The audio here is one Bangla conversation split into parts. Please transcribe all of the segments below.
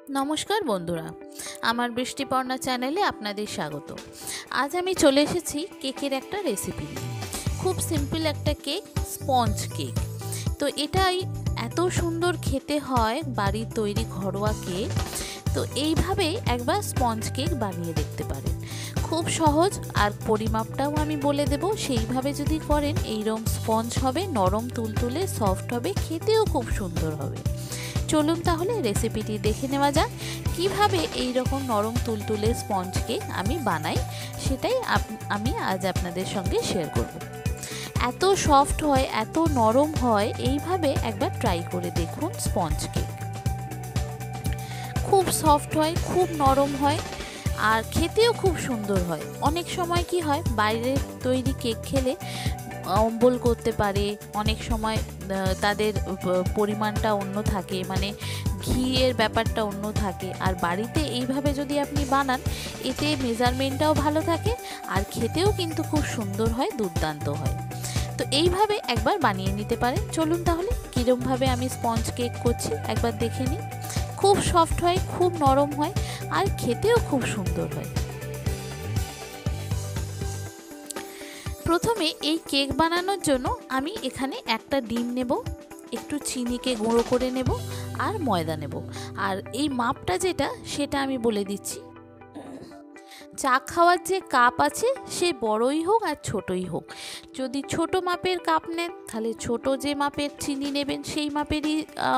নমস্কার বন্ধুরা, আমার বৃষ্টিপর্ণা চ্যানেলে আপনাদের স্বাগত। আজ আমি চলে এসেছি কেকের একটা রেসিপি নিয়ে। খুব সিম্পল একটা কেক, স্পঞ্জ কেক। তো এটাই এত সুন্দর খেতে হয়, বাড়ির তৈরি ঘরোয়া কেক। তো এইভাবেই একবার স্পঞ্জ কেক বানিয়ে দেখতে পারেন। খুব সহজ, আর পরিমাপটাও আমি বলে দেব। সেইভাবে যদি করেন এইরকম স্পঞ্জ হবে, নরম তুলতুলে সফট হবে, খেতেও খুব সুন্দর হবে। চলুন তাহলে রেসিপিটি দেখে নেওয়া যাক। কিভাবে এই রকম নরম তুলতুলে স্পঞ্জ কেক আমি বানাই, সেটাই আমি আজ আপনাদের সঙ্গে শেয়ার করব। এত সফট হয়, এত নরম হয়, এইভাবে একবার ট্রাই করে দেখুন। স্পঞ্জ কেক খুব সফট হয়, খুব নরম হয়, আর খেতেও খুব সুন্দর হয়। অনেক সময় কি হয়, বাইরের তৈরি কেক খেলে অম্বল করতে পারে, অনেক সময় তাদের পরিমাণটা অন্য থাকে, মানে ঘিয়ের ব্যাপারটা অন্য থাকে। আর বাড়িতে এইভাবে যদি আপনি বানান, এতে মেজারমেন্টটাও ভালো থাকে, আর খেতেও কিন্তু খুব সুন্দর হয়, দুর্দান্ত হয়। তো এইভাবে একবার বানিয়ে নিতে পারেন। চলুন তাহলে কীরকমভাবে আমি স্পঞ্জ কেক করছি একবার দেখে নিই। খুব সফট হয়, খুব নরম হয়, আর খেতেও খুব সুন্দর হয়। প্রথমে এই কেক বানানোর জন্য আমি এখানে একটা ডিম নেব, একটু চিনিকে গুঁড়ো করে নেব, আর ময়দা নেব। আর এই মাপটা যেটা, সেটা আমি বলে দিচ্ছি। চা খাওয়ার যে কাপ আছে, সে বড়ই হোক আর ছোটই হোক। যদি ছোট মাপের কাপ নেন, তাহলে ছোট যে মাপের চিনি নেবেন সেই মাপেরই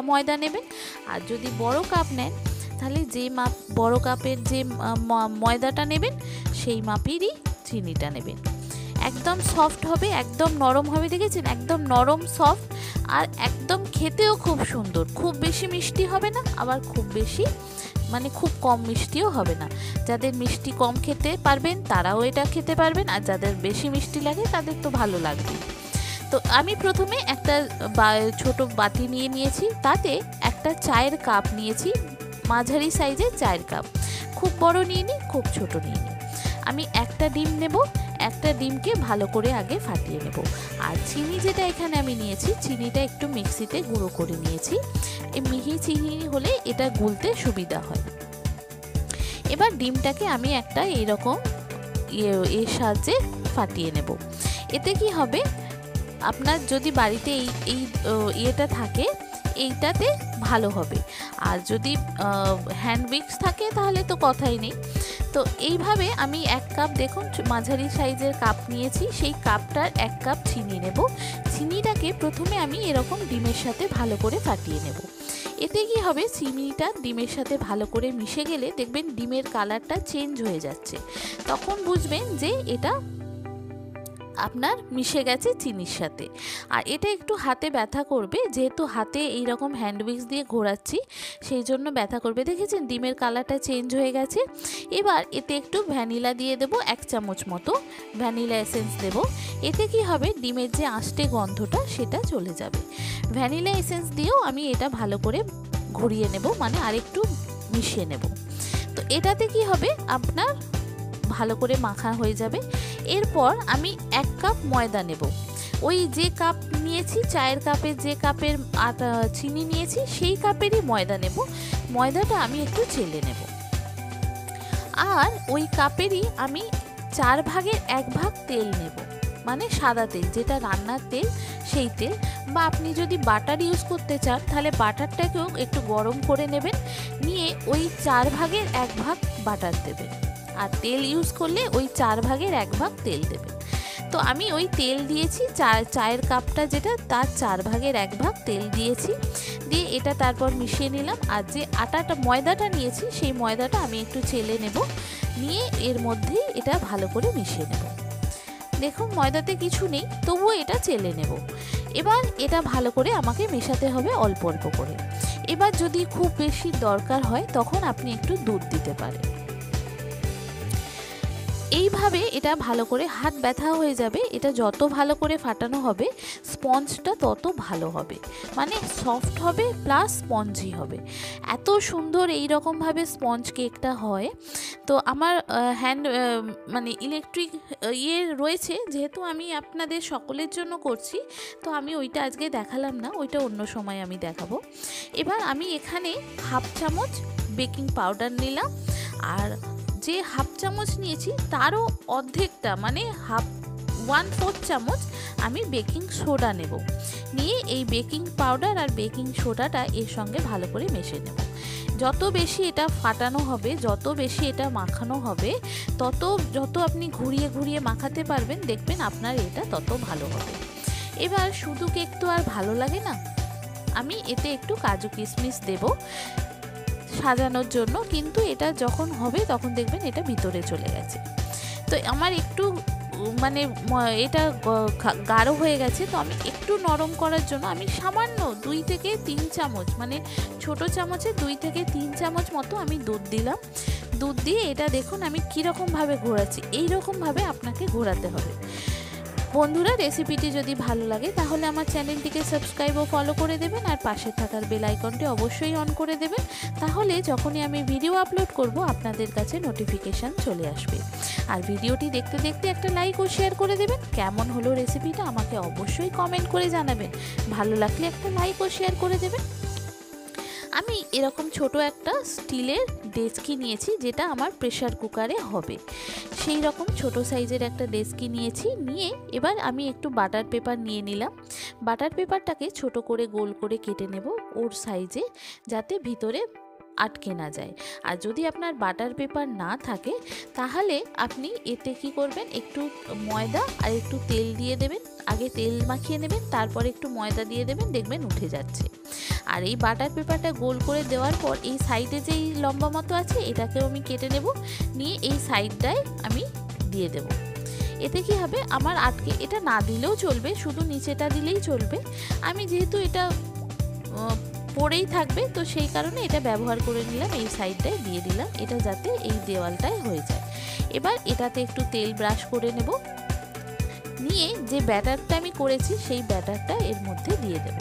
ময়দা নেবেন। আর যদি বড় কাপ নেন, তাহলে যে মাপ, বড় কাপের যে ময়দাটা নেবেন সেই মাপেরই চিনিটা নেবেন। একদম সফট হবে, একদম নরম হবে, দেখেছেন? একদম নরম, সফট, আর একদম খেতেও খুব সুন্দর। খুব বেশি মিষ্টি হবে না, আবার খুব বেশি মানে খুব কম মিষ্টিও হবে না। যাদের মিষ্টি কম খেতে পারবেন তারাও এটা খেতে পারবেন, আর যাদের বেশি মিষ্টি লাগে তাদের তো ভালো লাগবে। তো আমি প্রথমে একটা ছোট বাটি নিয়ে নিয়েছি, তাতে একটা চায়ের কাপ নিয়েছি, মাঝারি সাইজের চায়ের কাপ। খুব বড় নিয়ে নিই, খুব ছোট নিয়ে নিই। আমি একটা ডিম নেব, একটা ডিমকে ভালো করে আগে ফাটিয়ে নেব। আর চিনি যেটা এখানে আমি নিয়েছি, চিনিটা একটু মিক্সিতে গুঁড়ো করে নিয়েছি। এই মিহি চিনি হলে এটা গুলতে সুবিধা হয়। এবার ডিমটাকে আমি একটা এইরকম এর সাহায্যে ফাটিয়ে নেব। এতে কি হবে, আপনার যদি বাড়িতে এই ইয়েটা থাকে, এইটাতে ভালো হবে। আর যদি হ্যান্ড উইক্স থাকে তাহলে তো কথাই নেই। তো এইভাবে আমি এক কাপ, দেখুন মাঝারি সাইজের কাপ নিয়েছি, সেই কাপটার এক কাপ চিনি নেব। চিনিটাকে প্রথমে আমি এরকম ডিমের সাথে ভালো করে ফাটিয়ে নেব। এতে কি হবে, চিনিটা ডিমের সাথে ভালো করে মিশে গেলে দেখবেন ডিমের কালারটা চেঞ্জ হয়ে যাচ্ছে। তখন বুঝবেন যে এটা আপনার মিশে গেছে চিনির সাথে। আর এটা একটু হাতে ব্যথা করবে, যেহেতু হাতে এইরকম হ্যান্ড উইক্স দিয়ে ঘোরাচ্ছি, সেই জন্য ব্যথা করবে। দেখেছেন ডিমের কালারটা চেঞ্জ হয়ে গেছে। এবার এতে একটু ভ্যানিলা দিয়ে দেব, 1 চামচ মতো ভ্যানিলা এসেন্স দেব। এতে কি হবে, ডিমের যে আঁশটে গন্ধটা সেটা চলে যাবে। ভ্যানিলা এসেন্স দিয়েও আমি এটা ভালো করে ঘুরিয়ে নেব, মানে আরেকটু মিশিয়ে নেব। তো এটাতে কি হবে, আপনার ভালো করে মাখা হয়ে যাবে। এরপর আমি 1 কাপ ময়দা নেব। ওই যে কাপ নিয়েছি, চায়ের কাপের যে কাপের চিনি নিয়েছি, সেই কাপেরই ময়দা নেব। ময়দাটা আমি একটু চেলে নেব। আর ওই কাপেরই আমি 4 ভাগের 1 ভাগ তেল নেব, মানে সাদা তেল, যেটা রান্নার তেল, সেই তেল। বা আপনি যদি বাটার ইউজ করতে চান, তাহলে বাটারটাকেও একটু গরম করে নেবেন, নিয়ে ওই 4 ভাগের 1 ভাগ বাটার দেবেন। আর তেল ইউজ করলে ওই 4 ভাগের 1 ভাগ তেল দেবেন। তো আমি ওই তেল দিয়েছি, চায়ের কাপটা যেটা, তার 4 ভাগের 1 ভাগ তেল দিয়েছি। দিয়ে এটা তারপর মিশিয়ে নিলাম। আর যে ময়দাটা নিয়েছি, সেই ময়দাটা আমি একটু চেলে নেব, নিয়ে এর মধ্যেই এটা ভালো করে মিশিয়ে নেব। দেখুন ময়দাতে কিছু নেই, তবুও এটা চেলে নেব। এবার এটা ভালো করে আমাকে মেশাতে হবে, অল্প অল্প করে। এবার যদি খুব বেশি দরকার হয়, তখন আপনি একটু দুধ দিতে পারেন। এইভাবে এটা ভালো করে, হাত ব্যথা হয়ে যাবে। এটা যত ভালো করে ফাটানো হবে, স্পঞ্জটা তত ভালো হবে, মানে সফট হবে প্লাস স্পঞ্জি হবে। এত সুন্দর এই রকমভাবে স্পঞ্জ কেকটা হয়। তো আমার মানে ইলেকট্রিক রয়েছে, যেহেতু আমি আপনাদের সকলের জন্য করছি, তো আমি ওইটা আজকে দেখালাম না, ওইটা অন্য সময় আমি দেখাবো। এবার আমি এখানে 1/2 চামচ বেকিং পাউডার নিলাম, আর যে হাফ চামচ নিয়েছি তারও অর্ধেকটা মানে 1/4 চামচ আমি বেকিং সোডা নেব। নিয়ে এই বেকিং পাউডার আর বেকিং সোডাটা এর সঙ্গে ভালো করে মেশে নেব। যত বেশি এটা ফাটানো হবে, যত বেশি এটা মাখানো হবে, যত আপনি ঘুরিয়ে ঘুরিয়ে মাখাতে পারবেন দেখবেন আপনার এটা তত ভালো হবে। এবার শুধু কেক তো আর ভালো লাগে না, আমি এতে একটু কাজু কিশমিশ দেব সাজানোর জন্য, কিন্তু এটা যখন হবে তখন দেখবেন এটা ভিতরে চলে গেছে। তো আমার একটু মানে এটা গাঢ় হয়ে গেছে, তো আমি একটু নরম করার জন্য আমি সামান্য 2 থেকে 3 চামচ মানে ছোট চামচে 2 থেকে 3 চামচ মতো আমি দুধ দিলাম। দুধ দিয়ে এটা দেখুন আমি কীরকমভাবে ঘোরাচ্ছি, এইরকমভাবে আপনাকে ঘোরাতে হবে। বন্ধুরা, রেসিপিটি যদি ভালো লাগে তাহলে আমার চ্যানেলটিকে সাবস্ক্রাইব ও ফলো করে দেবেন, আর পাশে থাকার বেল আইকনটি অবশ্যই অন করে দেবেন, তাহলে যখনই আমি ভিডিও আপলোড করব আপনাদের কাছে নোটিফিকেশান চলে আসবে। আর ভিডিওটি দেখতে দেখতে একটা লাইক ও শেয়ার করে দেবেন। কেমন হলো রেসিপিটা আমাকে অবশ্যই কমেন্ট করে জানাবেন, ভালো লাগলে একটা লাইক ও শেয়ার করে দেবেন। আমি এরকম ছোট একটা স্টিলের ডেচকি নিয়েছি, যেটা আমার প্রেসার কুকারে হবে, সেই রকম ছোট সাইজের একটা ডেচকি নিয়েছি। নিয়ে এবার আমি একটু বাটার পেপার নিয়ে নিলাম। বাটার পেপারটাকে ছোট করে গোল করে কেটে নেব ওর সাইজে, যাতে ভিতরে আটকে না যায়। আর যদি আপনার বাটার পেপার না থাকে তাহলে আপনি এতে কি করবেন, একটু ময়দা আর একটু তেল দিয়ে দেবেন। আগে তেল মাখিয়ে নেবেন, তারপর একটু ময়দা দিয়ে দেবেন, দেখবেন উঠে যাচ্ছে। আর এই বাটার পেপারটা গোল করে দেওয়ার পর এই সাইডে যেই লম্বা মতো আছে এটাকেও আমি কেটে নেব, নিয়ে এই সাইডটায় আমি দিয়ে দেব। এতে কি হবে, আমার আটকে এটা না দিলেও চলবে, শুধু নিচেটা দিলেই চলবে। আমি যেহেতু এটা পড়েই থাকবে তো সেই কারণে এটা ব্যবহার করে নিলাম, এই সাইডটায় দিয়ে দিলাম, এটা যাতে এই দেওয়ালটায় হয়ে যায়। এবার এটাতে একটু তেল ব্রাশ করে নেব, নিয়ে যে ব্যাটারটা আমি করেছি সেই ব্যাটারটা এর মধ্যে দিয়ে দেব।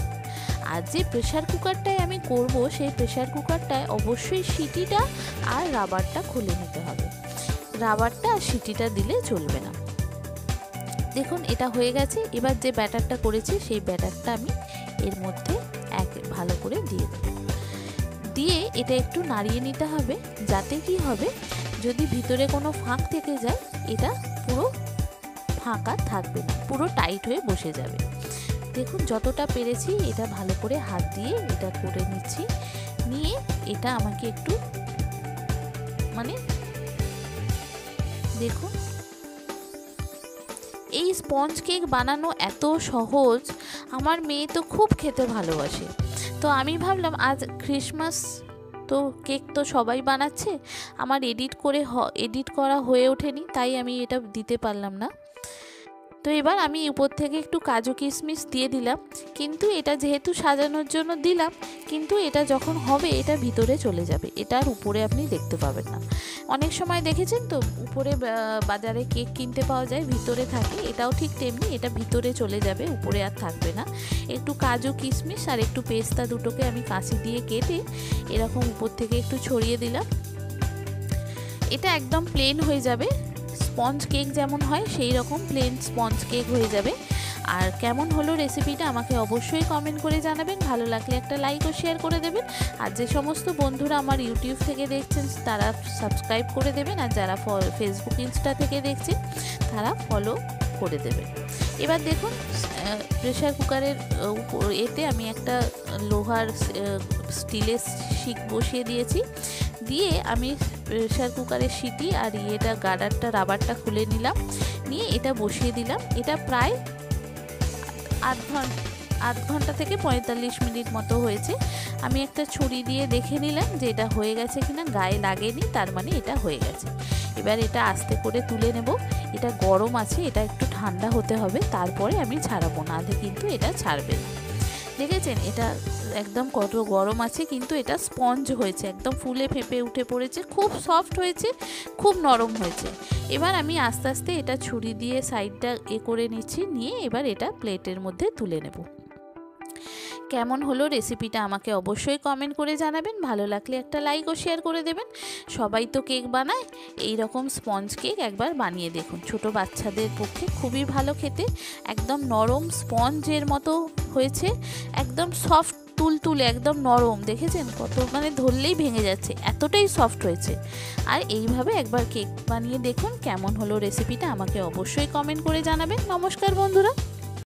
আর যে প্রেসার কুকারটায় আমি করব সেই প্রেসার কুকারটায় অবশ্যই সিটিটা আর রাবারটা খুলে নিতে হবে, রাবারটা আর সিটিটা দিলে চলবে না। দেখুন এটা হয়ে গেছে। এবার যে ব্যাটারটা করেছি সেই ব্যাটারটা আমি এর মধ্যে ভালো করে দিয়ে দেব। দিয়ে এটা একটু নাড়িয়ে নিতে হবে, যাতে কি হবে, যদি ভিতরে কোনো ফাঁক থেকে যায় এটা পুরো ফাঁকা থাকবে না, পুরো টাইট হয়ে বসে যাবে। দেখুন যতটা পেরেছি এটা ভালো করে হাত দিয়ে এটা করে নিচ্ছি। নিয়ে এটা আমাকে একটু মানে দেখুন, এই স্পঞ্জ কেক বানানো এত সহজ, আমার মেয়ে তো খুব খেতে ভালোবাসে। তো আমি ভাবলাম আজ ক্রিসমাস তো কেক তো সবাই বানাচ্ছে, আমার এডিট করা হয়ে ওঠেনি, তাই আমি এটা দিতে পারলাম না। তো এবার আমি উপর থেকে একটু কাজু কিশমিশ দিয়ে দিলাম, কিন্তু এটা যেহেতু সাজানোর জন্য দিলাম, কিন্তু এটা যখন হবে এটা ভিতরে চলে যাবে, এটার উপরে আপনি দেখতে পাবেন না। অনেক সময় দেখেছেন তো উপরে বাজারে কেক কিনতে পাওয়া যায়, ভিতরে থাকে, এটাও ঠিক তেমনি, এটা ভিতরে চলে যাবে, উপরে আর থাকবে না। একটু কাজু কিশমিশ আর একটু পেস্তা দুটোকে আমি কাঁচি দিয়ে কেটে এরকম উপর থেকে একটু ছড়িয়ে দিলাম। এটা একদম প্লেন হয়ে যাবে, স্পঞ্জ কেক যেমন হয় সেই রকম প্লেন স্পঞ্জ কেক হয়ে যাবে। আর কেমন হলো রেসিপিটা আমাকে অবশ্যই কমেন্ট করে জানাবেন, ভালো লাগলে একটা লাইক ও শেয়ার করে দেবেন। আর যে সমস্ত বন্ধুরা আমার ইউটিউব থেকে দেখছেন তারা সাবস্ক্রাইব করে দেবেন, আর যারা ফেসবুক ইনস্টা থেকে দেখছেন তারা ফলো করে দেবেন। এবার দেখুন প্রেসার কুকারের এতে আমি একটা লোহার স্টিলের শিক বসিয়ে দিয়েছি, দিয়ে আমি প্রেসার কুকারের সিটি আর এটা গার্ডারটা রাবারটা খুলে নিলাম, নিয়ে এটা বসিয়ে দিলাম। এটা প্রায় আধ ঘন্টা থেকে 45 মিনিট মতো হয়েছে। আমি একটা ছুরি দিয়ে দেখে নিলাম যে এটা হয়ে গেছে কিনা, গায়ে লাগেনি, তার মানে এটা হয়ে গেছে। এবার এটা আস্তে করে তুলে নেব। এটা গরম আছে, এটা একটু ঠান্ডা হতে হবে, তারপরে আমি ছাড়াবো, নাহলে কিন্তু এটা ছাড়বে না। দেখেছেন এটা একদম কত গরম আছে, কিন্তু এটা স্পঞ্জ হয়েছে, একদম ফুলে ফেঁপে উঠে পড়েছে, খুব সফট হয়েছে, খুব নরম হয়েছে। এবার আমি আস্তে আস্তে এটা ছুরি দিয়ে সাইডটা করে নিচ্ছি, নিয়ে এবার এটা প্লেটের মধ্যে তুলে নেব। কেমন হলো রেসিপিটা আমাকে অবশ্যই কমেন্ট করে জানাবেন, ভালো লাগলে একটা লাইক ও শেয়ার করে দেবেন। সবাই তো কেক বানায়, এই রকম স্পঞ্জ কেক একবার বানিয়ে দেখুন, ছোট বাচ্চাদের পক্ষে খুবই ভালো খেতে, একদম নরম স্পঞ্জের মতো হয়েছে, একদম সফট তুলতুলে একদম নরম, দেখেছেন কত মানে ধরলেই ভেঙে যাচ্ছে, এতটাই সফট হয়েছে। আর এইভাবে একবার কেক বানিয়ে দেখুন কেমন হলো রেসিপিটা, আমাকে অবশ্যই কমেন্ট করে জানাবেন। নমস্কার বন্ধুরা।